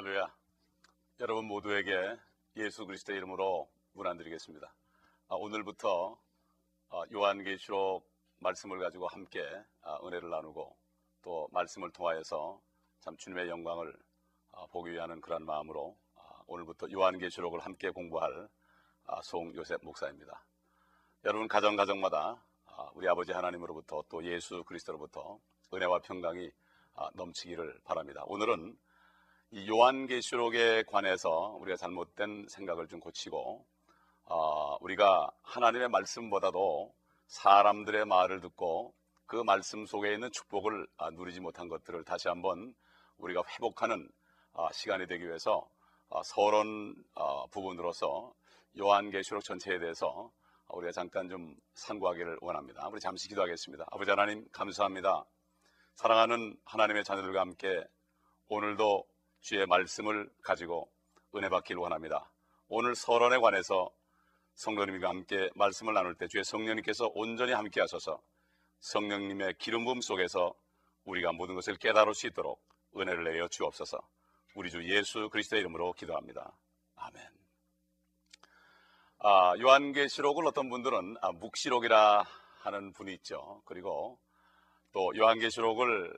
할렐루야. 여러분 모두에게 예수 그리스도의 이름으로 문안드리겠습니다. 오늘부터 요한계시록 말씀을 가지고 함께 은혜를 나누고 또 말씀을 통하여서 참 주님의 영광을 보기 위하는 그런 마음으로 오늘부터 요한계시록을 함께 공부할 송요셉 목사입니다. 여러분 가정마다 우리 아버지 하나님으로부터 또 예수 그리스도로부터 은혜와 평강이 넘치기를 바랍니다. 오늘은 이 요한계시록에 관해서 우리가 잘못된 생각을 좀 고치고 우리가 하나님의 말씀보다도 사람들의 말을 듣고 그 말씀 속에 있는 축복을 누리지 못한 것들을 다시 한번 우리가 회복하는 시간이 되기 위해서 서론 부분으로서 요한계시록 전체에 대해서 우리가 잠깐 좀 상고하기를 원합니다. 우리 잠시 기도하겠습니다. 아버지 하나님 감사합니다. 사랑하는 하나님의 자녀들과 함께 오늘도 주의 말씀을 가지고 은혜 받기를 원합니다. 오늘 서론에 관해서 성도님과 함께 말씀을 나눌 때 주의 성령님께서 온전히 함께 하셔서 성령님의 기름 부음 속에서 우리가 모든 것을 깨달을 수 있도록 은혜를 내려 주옵소서. 우리 주 예수 그리스도의 이름으로 기도합니다. 아멘. 요한계시록을 어떤 분들은 묵시록이라 하는 분이 있죠. 그리고 또 요한계시록을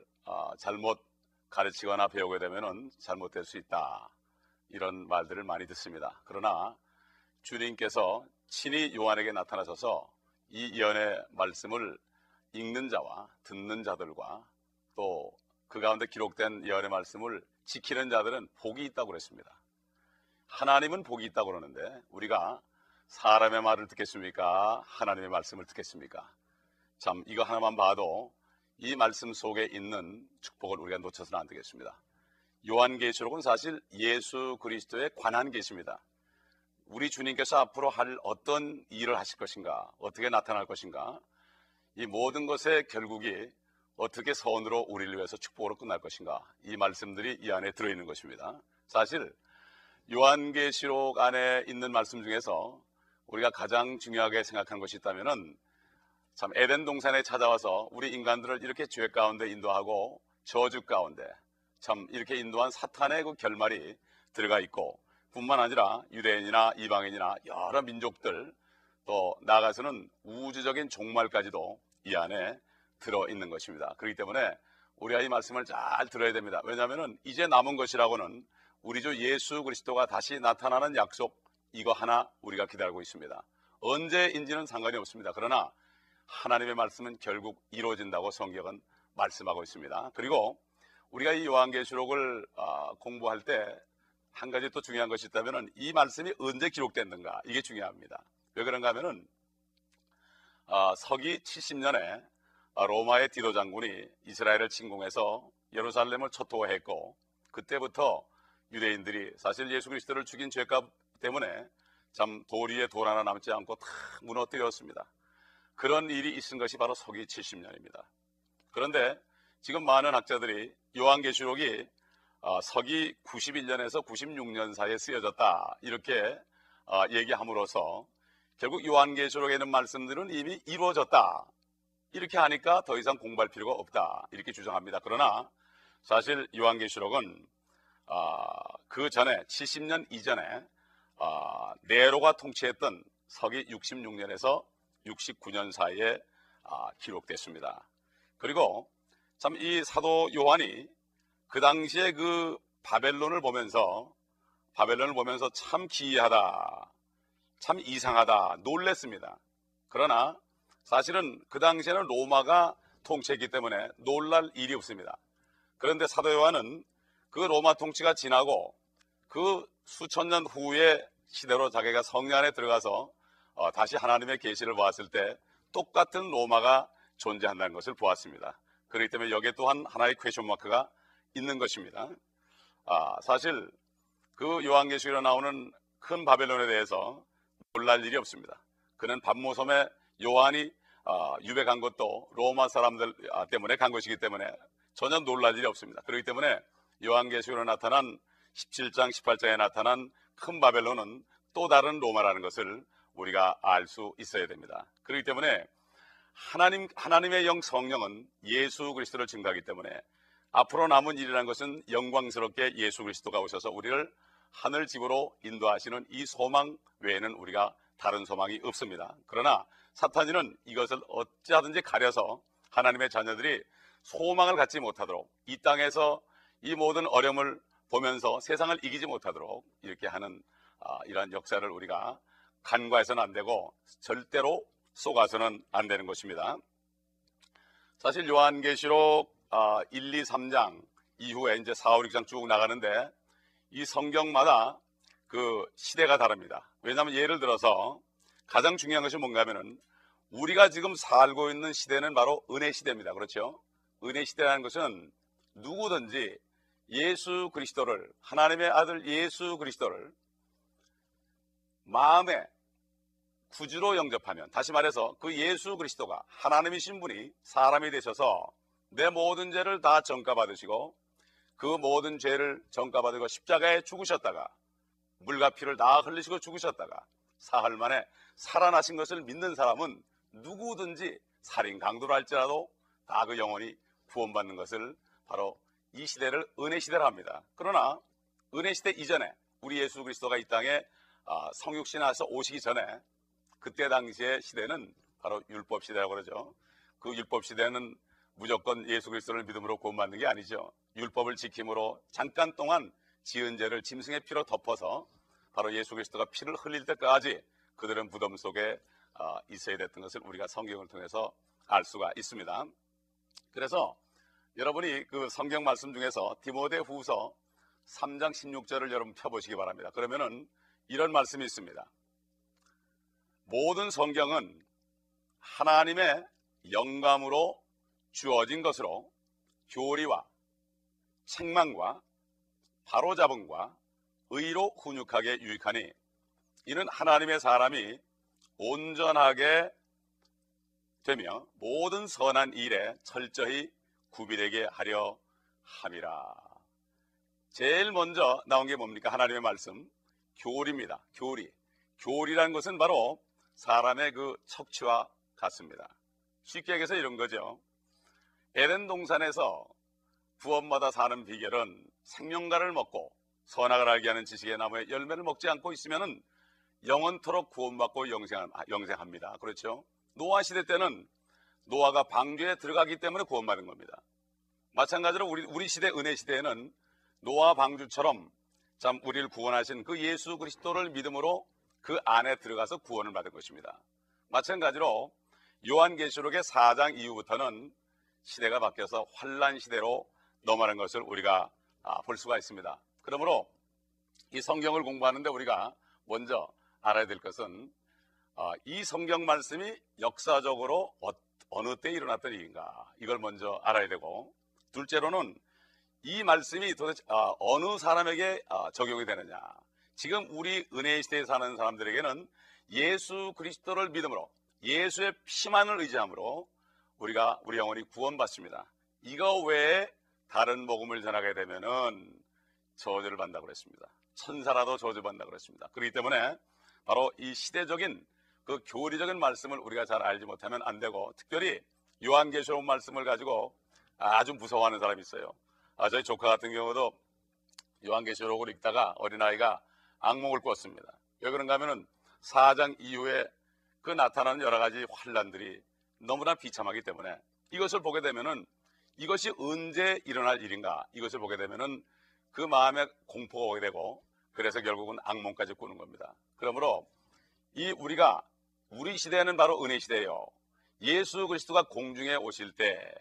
잘못 가르치거나 배우게 되면 잘못될 수 있다, 이런 말들을 많이 듣습니다. 그러나 주님께서 친히 요한에게 나타나셔서 이 예언의 말씀을 읽는 자와 듣는 자들과 또 그 가운데 기록된 예언의 말씀을 지키는 자들은 복이 있다고 그랬습니다. 하나님은 복이 있다고 그러는데 우리가 사람의 말을 듣겠습니까? 하나님의 말씀을 듣겠습니까? 참 이거 하나만 봐도 이 말씀 속에 있는 축복을 우리가 놓쳐서는 안 되겠습니다. 요한계시록은 사실 예수 그리스도에 관한 계시입니다. 우리 주님께서 앞으로 할 어떤 일을 하실 것인가, 어떻게 나타날 것인가, 이 모든 것의 결국이 어떻게 선으로 우리를 위해서 축복으로 끝날 것인가, 이 말씀들이 이 안에 들어있는 것입니다. 사실 요한계시록 안에 있는 말씀 중에서 우리가 가장 중요하게 생각하는 것이 있다면은 참 에덴 동산에 찾아와서 우리 인간들을 이렇게 죄 가운데 인도하고 저주 가운데 참 이렇게 인도한 사탄의 그 결말이 들어가 있고, 뿐만 아니라 유대인이나 이방인이나 여러 민족들, 또 나아가서는 우주적인 종말까지도 이 안에 들어있는 것입니다. 그렇기 때문에 우리가 이 말씀을 잘 들어야 됩니다. 왜냐하면 이제 남은 것이라고는 우리 주 예수 그리스도가 다시 나타나는 약속, 이거 하나 우리가 기다리고 있습니다. 언제인지는 상관이 없습니다. 그러나 하나님의 말씀은 결국 이루어진다고 성경은 말씀하고 있습니다. 그리고 우리가 이 요한계시록을 공부할 때 한 가지 또 중요한 것이 있다면 이 말씀이 언제 기록됐는가, 이게 중요합니다. 왜 그런가 하면은 서기 70년에 로마의 디도 장군이 이스라엘을 침공해서 예루살렘을 초토화했고, 그때부터 유대인들이 사실 예수 그리스도를 죽인 죄값 때문에 참 돌 위에 돌 하나 남지 않고 다 무너뜨렸습니다. 그런 일이 있은 것이 바로 서기 70년입니다. 그런데 지금 많은 학자들이 요한계시록이 서기 91년에서 96년 사이에 쓰여졌다, 이렇게 얘기함으로써 결국 요한계시록에 있는 말씀들은 이미 이루어졌다, 이렇게 하니까 더 이상 공부할 필요가 없다, 이렇게 주장합니다. 그러나 사실 요한계시록은 그 전에 70년 이전에 네로가 통치했던 서기 66년에서 69년 사이에 기록됐습니다. 그리고 참 이 사도 요한이 그 당시에 그 바벨론을 보면서 참 기이하다, 참 이상하다, 놀랬습니다. 그러나 사실은 그 당시에는 로마가 통치했기 때문에 놀랄 일이 없습니다. 그런데 사도 요한은 그 로마 통치가 지나고 그 수천 년 후의 시대로 자기가 성령 안에 들어가서 다시 하나님의 계시를 보았을 때 똑같은 로마가 존재한다는 것을 보았습니다. 그렇기 때문에 여기에 또한 하나의 퀘스천 마크가 있는 것입니다. 사실 그 요한계시록에 나오는 큰 바벨론에 대해서 놀랄 일이 없습니다. 그는 밤모섬에 요한이 유배간 것도 로마 사람들 때문에 간 것이기 때문에 전혀 놀랄 일이 없습니다. 그렇기 때문에 요한계시록에 나타난 17장, 18장에 나타난 큰 바벨론은 또 다른 로마라는 것을 우리가 알 수 있어야 됩니다. 그렇기 때문에 하나님의 영 성령은 예수 그리스도를 증거하기 때문에 앞으로 남은 일이라는 것은 영광스럽게 예수 그리스도가 오셔서 우리를 하늘 집으로 인도하시는 이 소망 외에는 우리가 다른 소망이 없습니다. 그러나 사탄이는 이것을 어찌하든지 가려서 하나님의 자녀들이 소망을 갖지 못하도록, 이 땅에서 이 모든 어려움을 보면서 세상을 이기지 못하도록 이렇게 하는 이러한 역사를 우리가 간과해서는 안 되고 절대로 속아서는 안 되는 것입니다. 사실 요한계시록 1, 2, 3장 이후에 이제 4, 5, 6장 쭉 나가는데 이 성경마다 그 시대가 다릅니다. 왜냐하면 예를 들어서 가장 중요한 것이 뭔가 하면은 우리가 지금 살고 있는 시대는 바로 은혜 시대입니다. 그렇죠? 은혜 시대라는 것은 누구든지 예수 그리스도를, 하나님의 아들 예수 그리스도를 마음에 구주로 영접하면, 다시 말해서 그 예수 그리스도가 하나님이신 분이 사람이 되셔서 내 모든 죄를 다 전가받으시고 그 모든 죄를 전가받으고 십자가에 죽으셨다가 물과 피를 다 흘리시고 죽으셨다가 사흘 만에 살아나신 것을 믿는 사람은 누구든지 살인 강도를 할지라도 다 그 영혼이 구원받는 것을 바로 이 시대를 은혜 시대라 합니다. 그러나 은혜 시대 이전에 우리 예수 그리스도가 이 땅에 성육신하셔서 오시기 전에 그때 당시의 시대는 바로 율법 시대라고 그러죠. 그 율법 시대는 무조건 예수 그리스도를 믿음으로 구원받는 게 아니죠. 율법을 지킴으로 잠깐 동안 지은 죄를 짐승의 피로 덮어서 바로 예수 그리스도가 피를 흘릴 때까지 그들은 무덤 속에 있어야 됐던 것을 우리가 성경을 통해서 알 수가 있습니다. 그래서 여러분이 그 성경 말씀 중에서 디모데후서 3장 16절을 여러분 펴보시기 바랍니다. 그러면은 이런 말씀이 있습니다. 모든 성경은 하나님의 영감으로 주어진 것으로 교리와 책망과 바로잡음과 의로 훈육하게 유익하니 이는 하나님의 사람이 온전하게 되며 모든 선한 일에 철저히 구비되게 하려 함이라. 제일 먼저 나온 게 뭡니까? 하나님의 말씀, 교리입니다. 교리라는 것은 바로 사람의 그 척추와 같습니다. 쉽게 얘기해서 이런 거죠. 에덴 동산에서 구원받아 사는 비결은 생명과를 먹고 선악을 알게 하는 지식의 나무의 열매를 먹지 않고 있으면은 영원토록 구원받고 영생합니다. 그렇죠? 노아 시대 때는 노아가 방주에 들어가기 때문에 구원받은 겁니다. 마찬가지로 우리 시대 은혜 시대에는 노아 방주처럼 참 우리를 구원하신 그 예수 그리스도를 믿음으로 그 안에 들어가서 구원을 받은 것입니다. 마찬가지로 요한계시록의 4장 이후부터는 시대가 바뀌어서 환란 시대로 넘어가는 것을 우리가 볼 수가 있습니다. 그러므로 이 성경을 공부하는데 우리가 먼저 알아야 될 것은 이 성경 말씀이 역사적으로 어느 때 일어났던 일인가, 이걸 먼저 알아야 되고, 둘째로는 이 말씀이 도대체 어느 사람에게 적용이 되느냐. 지금 우리 은혜 시대에 사는 사람들에게는 예수 그리스도를 믿음으로 예수의 피만을 의지함으로 우리 영혼이 구원받습니다. 이거 외에 다른 복음을 전하게 되면은 저주를 받는다고 그랬습니다. 천사라도 저주받는다고 그랬습니다. 그렇기 때문에 바로 이 시대적인 그 교리적인 말씀을 우리가 잘 알지 못하면 안 되고, 특별히 요한계시록 말씀을 가지고 아주 무서워하는 사람이 있어요. 저희 조카 같은 경우도 요한계시록을 읽다가 어린아이가 악몽을 꿨습니다. 왜 그런가 하면은 4장 이후에 그 나타나는 여러 가지 환란들이 너무나 비참하기 때문에 이것을 보게 되면은 이것이 언제 일어날 일인가, 이것을 보게 되면은 그 마음에 공포가 오게 되고, 그래서 결국은 악몽까지 꾸는 겁니다. 그러므로 우리 시대는 바로 은혜 시대예요. 예수 그리스도가 공중에 오실 때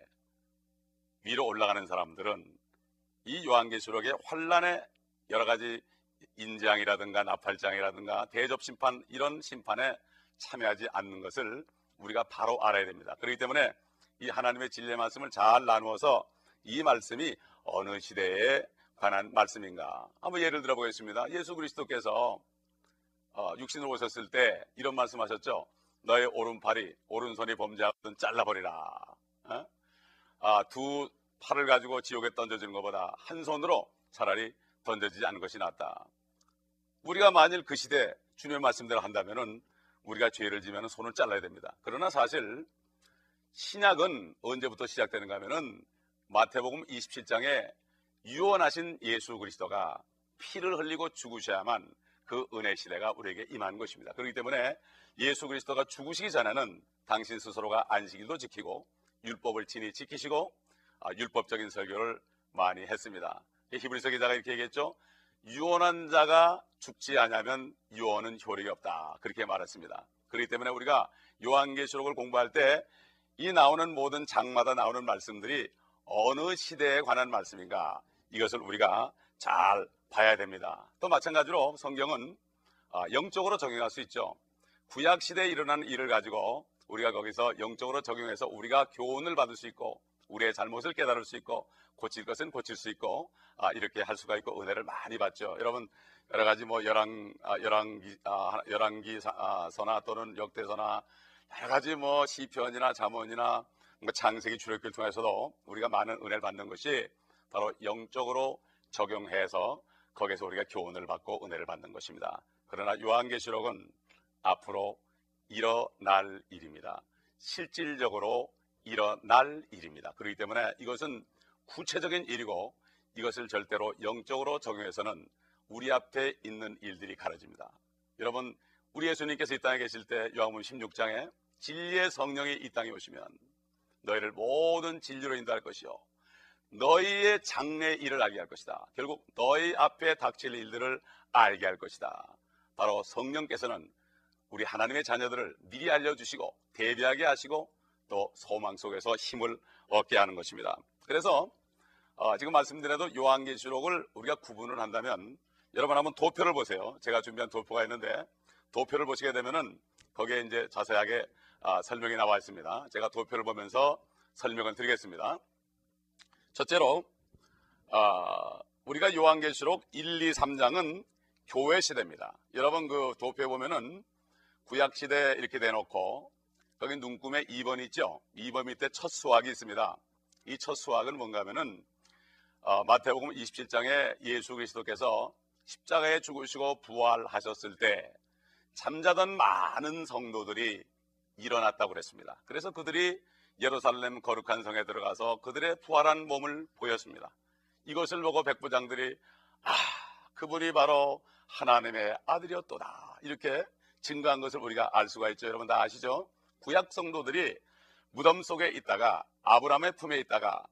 위로 올라가는 사람들은 이 요한계시록의 환란의 여러 가지 인장이라든가 나팔장이라든가 대접심판, 이런 심판에 참여하지 않는 것을 우리가 바로 알아야 됩니다. 그렇기 때문에 이 하나님의 진리의 말씀을 잘 나누어서 이 말씀이 어느 시대에 관한 말씀인가 한번 예를 들어 보겠습니다. 예수 그리스도께서 육신으로 오셨을 때 이런 말씀하셨죠. 너의 오른손이 범죄하거든 잘라버리라. 두 팔을 가지고 지옥에 던져지는 것보다 한 손으로 차라리 던져지지 않는 것이 낫다. 우리가 만일 그 시대 주님의 말씀대로 한다면은 우리가 죄를 지면 손을 잘라야 됩니다. 그러나 사실 신약은 언제부터 시작되는가 하면은 마태복음 27장에 유언하신 예수 그리스도가 피를 흘리고 죽으셔야만 그 은혜 시대가 우리에게 임한 것입니다. 그렇기 때문에 예수 그리스도가 죽으시기 전에는 당신 스스로가 안식일도 지키고 율법을 친히 지키시고 율법적인 설교를 많이 했습니다. 히브리서 기자가 이렇게 얘기했죠. 유언한 자가 죽지 않으면 유언은 효력이 없다, 그렇게 말했습니다. 그렇기 때문에 우리가 요한계시록을 공부할 때 이 나오는 모든 장마다 나오는 말씀들이 어느 시대에 관한 말씀인가, 이것을 우리가 잘 봐야 됩니다. 또 마찬가지로 성경은 영적으로 적용할 수 있죠. 구약 시대에 일어난 일을 가지고 우리가 거기서 영적으로 적용해서 우리가 교훈을 받을 수 있고 우리의 잘못을 깨달을 수 있고 고칠 것은 고칠 수 있고 이렇게 할 수가 있고 은혜를 많이 받죠. 여러분 여러 가지 뭐 열왕기서나 또는 역대서나 여러 가지 뭐 시편이나 잠언이나 창세기 출애굽기를 통해서도 우리가 많은 은혜를 받는 것이 바로 영적으로 적용해서 거기서 우리가 교훈을 받고 은혜를 받는 것입니다. 그러나 요한계시록은 앞으로 일어날 일입니다. 실질적으로 일어날 일입니다. 그렇기 때문에 이것은 구체적인 일이고 이것을 절대로 영적으로 적용해서는 우리 앞에 있는 일들이 가려집니다. 여러분 우리 예수님께서 이 땅에 계실 때 요한복음 16장에 진리의 성령이 이 땅에 오시면 너희를 모든 진리로 인도할 것이요 너희의 장래 일을 알게 할 것이다. 결국 너희 앞에 닥칠 일들을 알게 할 것이다. 바로 성령께서는 우리 하나님의 자녀들을 미리 알려주시고 대비하게 하시고 또 소망 속에서 힘을 얻게 하는 것입니다. 그래서 지금 말씀드려도 요한계시록을 우리가 구분을 한다면 여러분 한번 도표를 보세요. 제가 준비한 도표가 있는데 도표를 보시게 되면은 거기에 이제 자세하게 설명이 나와 있습니다. 제가 도표를 보면서 설명을 드리겠습니다. 첫째로 우리가 요한계시록 1, 2, 3장은 교회 시대입니다. 여러분 그 도표에 보면은 구약 시대 이렇게 대놓고 거기 눈금에 2번 있죠. 2번 밑에 첫 수확이 있습니다. 이 첫 수확은 뭔가 하면은 마태복음 27장에 예수 그리스도께서 십자가에 죽으시고 부활하셨을 때 잠자던 많은 성도들이 일어났다고 그랬습니다. 그래서 그들이 예루살렘 거룩한 성에 들어가서 그들의 부활한 몸을 보였습니다. 이것을 보고 백부장들이 그분이 바로 하나님의 아들이었도다 이렇게 증거한 것을 우리가 알 수가 있죠. 여러분 다 아시죠? 구약 성도들이 무덤 속에 있다가 아브라함의 품에 있다가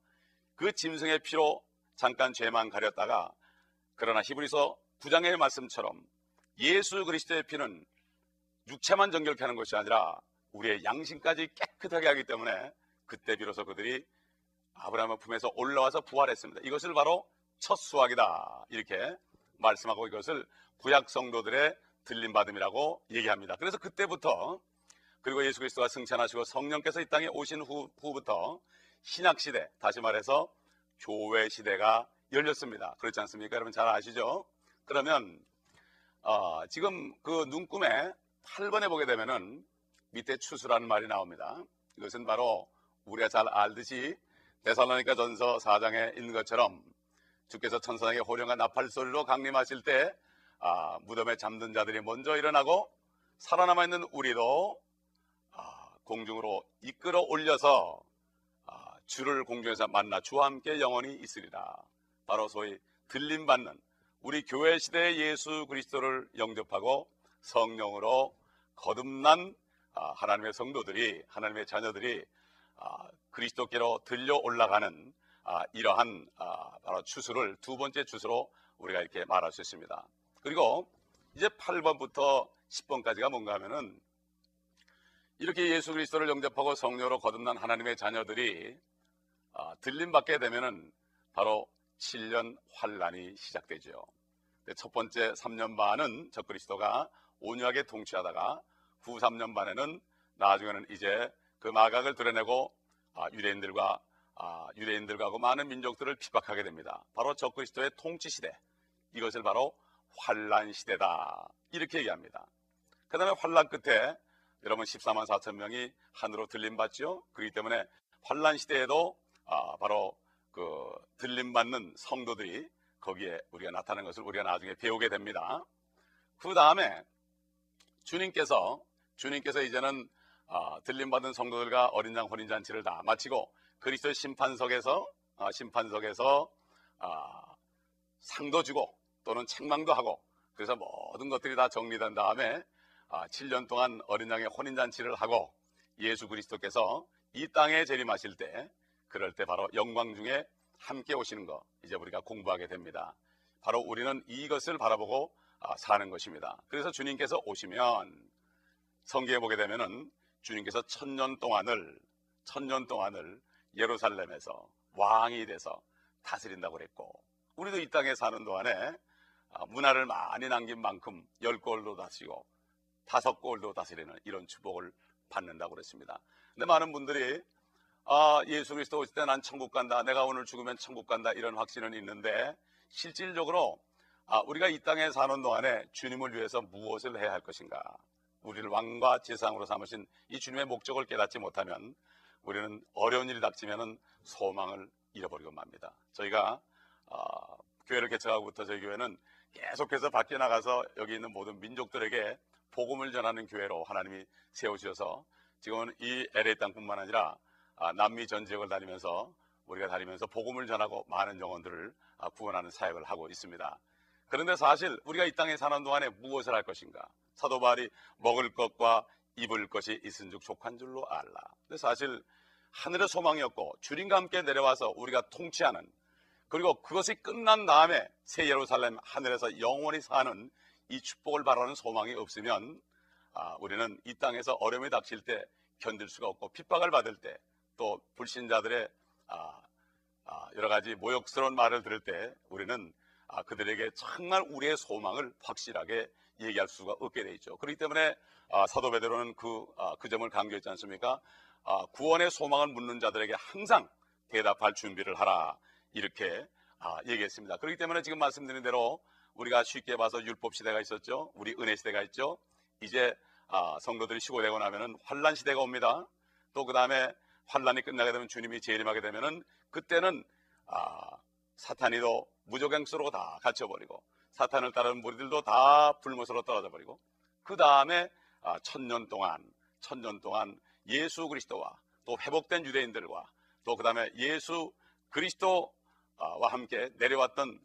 그 짐승의 피로 잠깐 죄만 가렸다가 그러나 히브리서 9장의 말씀처럼 예수 그리스도의 피는 육체만 정결케 하는 것이 아니라 우리의 양심까지 깨끗하게 하기 때문에 그때 비로소 그들이 아브라함의 품에서 올라와서 부활했습니다. 이것을 바로 첫 수확이다 이렇게 말씀하고 이것을 구약 성도들의 들림받음이라고 얘기합니다. 그래서 그때부터 그리고 예수 그리스도가 승천하시고 성령께서 이 땅에 오신 후부터 신약시대, 다시 말해서 교회 시대가 열렸습니다. 그렇지 않습니까? 여러분 잘 아시죠? 그러면 지금 그 눈금에 8번에 보게 되면은 밑에 추수라는 말이 나옵니다. 이것은 바로 우리가 잘 알듯이 데살로니가 전서 4장에 있는 것처럼 주께서 천사장의 호령과 나팔 소리로 강림하실 때 무덤에 잠든 자들이 먼저 일어나고 살아남아 있는 우리도 공중으로 이끌어 올려서 주를 공중에서 만나 주와 함께 영원히 있으리라. 바로 소위 들림받는 우리 교회 시대의 예수 그리스도를 영접하고 성령으로 거듭난 하나님의 성도들이 하나님의 자녀들이 그리스도께로 들려 올라가는 이러한 바로 추수를 두 번째 추수로 우리가 이렇게 말할 수 있습니다. 그리고 이제 8번부터 10번까지가 뭔가 하면은 이렇게 예수 그리스도를 영접하고 성령으로 거듭난 하나님의 자녀들이 들림받게 되면은 바로 7년 환란이 시작되죠. 첫 번째 3년 반은 적그리스도가 온유하게 통치하다가 후 3년 반에는 나중에는 이제 그 마각을 드러내고 유대인들과 많은 민족들을 핍박하게 됩니다. 바로 적그리스도의 통치 시대, 이것을 바로 환란 시대다 이렇게 얘기합니다. 그 다음에 환란 끝에 여러분 14만 4천 명이 하늘로 들림받죠. 그렇기 때문에 환란 시대에도 바로 그 들림받는 성도들이 거기에 우리가 나타나는 것을 우리가 나중에 배우게 됩니다. 그 다음에 주님께서 이제는 들림받은 성도들과 어린 양 혼인잔치를 다 마치고 그리스도의 심판석에서 심판석에서 상도 주고 또는 책망도 하고, 그래서 모든 것들이 다 정리된 다음에 7년 동안 어린 양의 혼인잔치를 하고 예수 그리스도께서 이 땅에 재림하실 때, 그럴 때 바로 영광 중에 함께 오시는 거 이제 우리가 공부하게 됩니다. 바로 우리는 이것을 바라보고 사는 것입니다. 그래서 주님께서 오시면 성경에 보게 되면은 주님께서 천년 동안을 예루살렘에서 왕이 돼서 다스린다고 그랬고, 우리도 이 땅에 사는 동안에 문화를 많이 남긴 만큼 10골도 다스리고 5골도 다스리는 이런 축복을 받는다고 그랬습니다. 근데 많은 분들이 예수 그리스도 오실 때 난 천국 간다, 내가 오늘 죽으면 천국 간다, 이런 확신은 있는데, 실질적으로 우리가 이 땅에 사는 동안에 주님을 위해서 무엇을 해야 할 것인가, 우리를 왕과 제사장으로 삼으신 이 주님의 목적을 깨닫지 못하면 우리는 어려운 일이 닥치면 소망을 잃어버리고 맙니다. 저희가 교회를 개척하고부터 저희 교회는 계속해서 밖에 나가서 여기 있는 모든 민족들에게 복음을 전하는 교회로 하나님이 세우셔서 지금은 이 LA 땅뿐만 아니라 남미 전 지역을 우리가 다니면서 복음을 전하고 많은 영혼들을 구원하는 사역을 하고 있습니다. 그런데 사실 우리가 이 땅에 사는 동안에 무엇을 할 것인가, 사도 바울이 먹을 것과 입을 것이 있은즉 족한 줄로 알라. 근데 사실 하늘의 소망이 없고 주님과 함께 내려와서 우리가 통치하는, 그리고 그것이 끝난 다음에 새 예루살렘 하늘에서 영원히 사는 이 축복을 바라는 소망이 없으면 우리는 이 땅에서 어려움이 닥칠 때 견딜 수가 없고, 핍박을 받을 때, 또 불신자들의 여러 가지 모욕스러운 말을 들을 때 우리는 그들에게 정말 우리의 소망을 확실하게 얘기할 수가 없게 돼 있죠. 그렇기 때문에 사도 베드로는 그 점을 강조했지 않습니까? 구원의 소망을 묻는 자들에게 항상 대답할 준비를 하라, 이렇게 얘기했습니다. 그렇기 때문에 지금 말씀드린 대로 우리가 쉽게 봐서 율법 시대가 있었죠. 우리 은혜 시대가 있죠. 이제 성도들이 시고되고 나면은 환란 시대가 옵니다. 또 그 다음에 환란이 끝나게 되면 주님이 재림하게 되면은 그때는 사탄이도 무조갱수로 다 갇혀버리고 사탄을 따르는 무리들도 다 불못으로 떨어져 버리고, 그 다음에 천년 동안 예수 그리스도와 또 회복된 유대인들과 또 그 다음에 예수 그리스도와 함께 내려왔던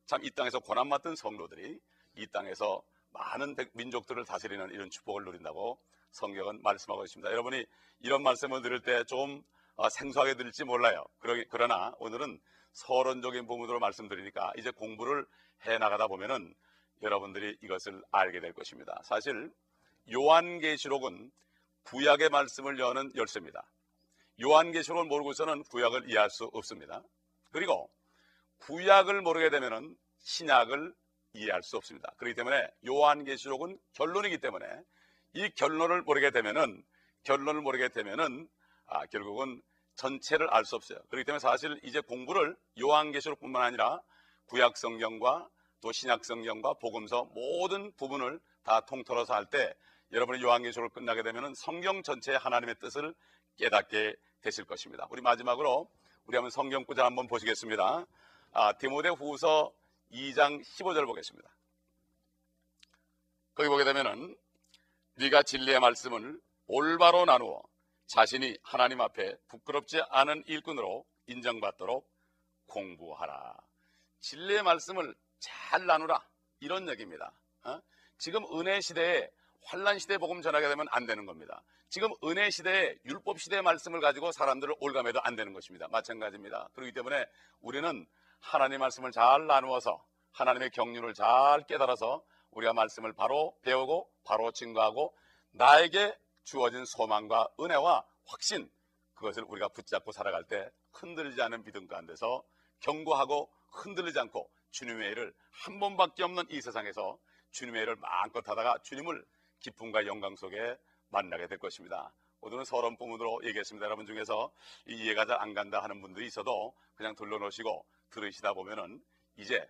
참 이 땅에서 고난 맡은 성도들이 이 땅에서 많은 민족들을 다스리는 이런 축복을 누린다고 성경은 말씀하고 있습니다. 여러분이 이런 말씀을 들을 때 좀 생소하게 들릴지 몰라요. 그러나 오늘은 서론적인 부분으로 말씀드리니까 이제 공부를 해나가다 보면은 여러분들이 이것을 알게 될 것입니다. 사실 요한계시록은 구약의 말씀을 여는 열쇠입니다. 요한계시록을 모르고서는 구약을 이해할 수 없습니다. 그리고 구약을 모르게 되면은 신약을 이해할 수 없습니다. 그렇기 때문에 요한계시록은 결론이기 때문에 이 결론을 모르게 되면은 결국은 전체를 알 수 없어요. 그렇기 때문에 사실 이제 공부를 요한계시록뿐만 아니라 구약 성경과 또 신약 성경과 복음서 모든 부분을 다 통틀어서 할 때 여러분이 요한계시록을 끝나게 되면은 성경 전체의 하나님의 뜻을 깨닫게 되실 것입니다. 우리 마지막으로 우리 한번 성경 구절 한번 보시겠습니다. 디모데후서 2장 15절 보겠습니다. 거기 보게 되면은 네가 진리의 말씀을 올바로 나누어 자신이 하나님 앞에 부끄럽지 않은 일꾼으로 인정받도록 공부하라. 진리의 말씀을 잘 나누라, 이런 얘기입니다. 지금 은혜 시대에 환란 시대 복음 전하게 되면 안 되는 겁니다. 지금 은혜 시대에 율법 시대의 말씀을 가지고 사람들을 올감해도 안 되는 것입니다. 마찬가지입니다. 그렇기 때문에 우리는 하나님의 말씀을 잘 나누어서 하나님의 경륜을 잘 깨달아서 우리가 말씀을 바로 배우고 바로 증거하고 나에게 주어진 소망과 은혜와 확신, 그것을 우리가 붙잡고 살아갈 때 흔들리지 않은 믿음 가운데서 견고하고 흔들리지 않고 주님의 일을 한 번밖에 없는 이 세상에서 주님의 일을 마음껏 하다가 주님을 기쁨과 영광 속에 만나게 될 것입니다. 오늘은 서론 부분으로 얘기했습니다. 여러분 중에서 이해가 잘 안 간다 하는 분들이 있어도 그냥 둘러놓으시고 들으시다 보면은 이제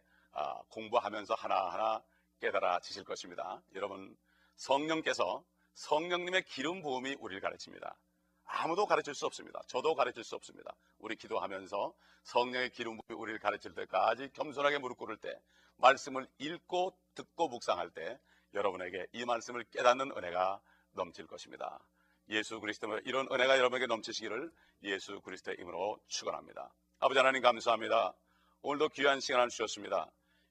공부하면서 하나하나 깨달아지실 것입니다. 여러분, 성령님의 기름 부음이 우리를 가르칩니다. 아무도 가르칠 수 없습니다. 저도 가르칠 수 없습니다. 우리 기도하면서 성령의 기름 부음이 우리를 가르칠 때까지 겸손하게 무릎 꿇을 때, 말씀을 읽고 듣고 묵상할 때 여러분에게 이 말씀을 깨닫는 은혜가 넘칠 것입니다. 예수 그리스도의 이런 은혜가 여러분에게 넘치시기를 예수 그리스도의 이름으로 축원합니다. 아버지 하나님 감사합니다. 오늘도 귀한 시간을 주셨습니다.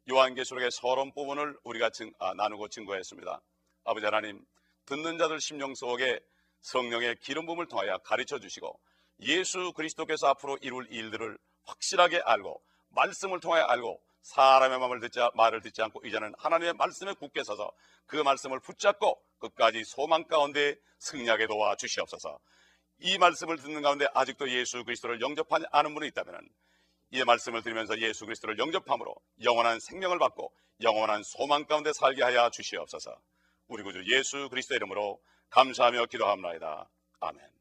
요한계시록의 서론 부분을 우리가 나누고 증거했습니다. 아버지 하나님, 듣는 자들 심령 속에 성령의 기름 부음을 통하여 가르쳐 주시고 예수 그리스도께서 앞으로 이룰 일들을 확실하게 알고 말씀을 통하여 알고 사람의 말을 듣지 않고 이제는 하나님의 말씀에 굳게 서서 그 말씀을 붙잡고 끝까지 소망 가운데 승리하게 도와 주시옵소서. 이 말씀을 듣는 가운데 아직도 예수 그리스도를 영접하지 않은 분이 있다면 이 말씀을 들으면서 예수 그리스도를 영접함으로 영원한 생명을 받고 영원한 소망 가운데 살게 하여 주시옵소서. 우리 구주 예수 그리스도의 이름으로 감사하며 기도합나이다. 아멘.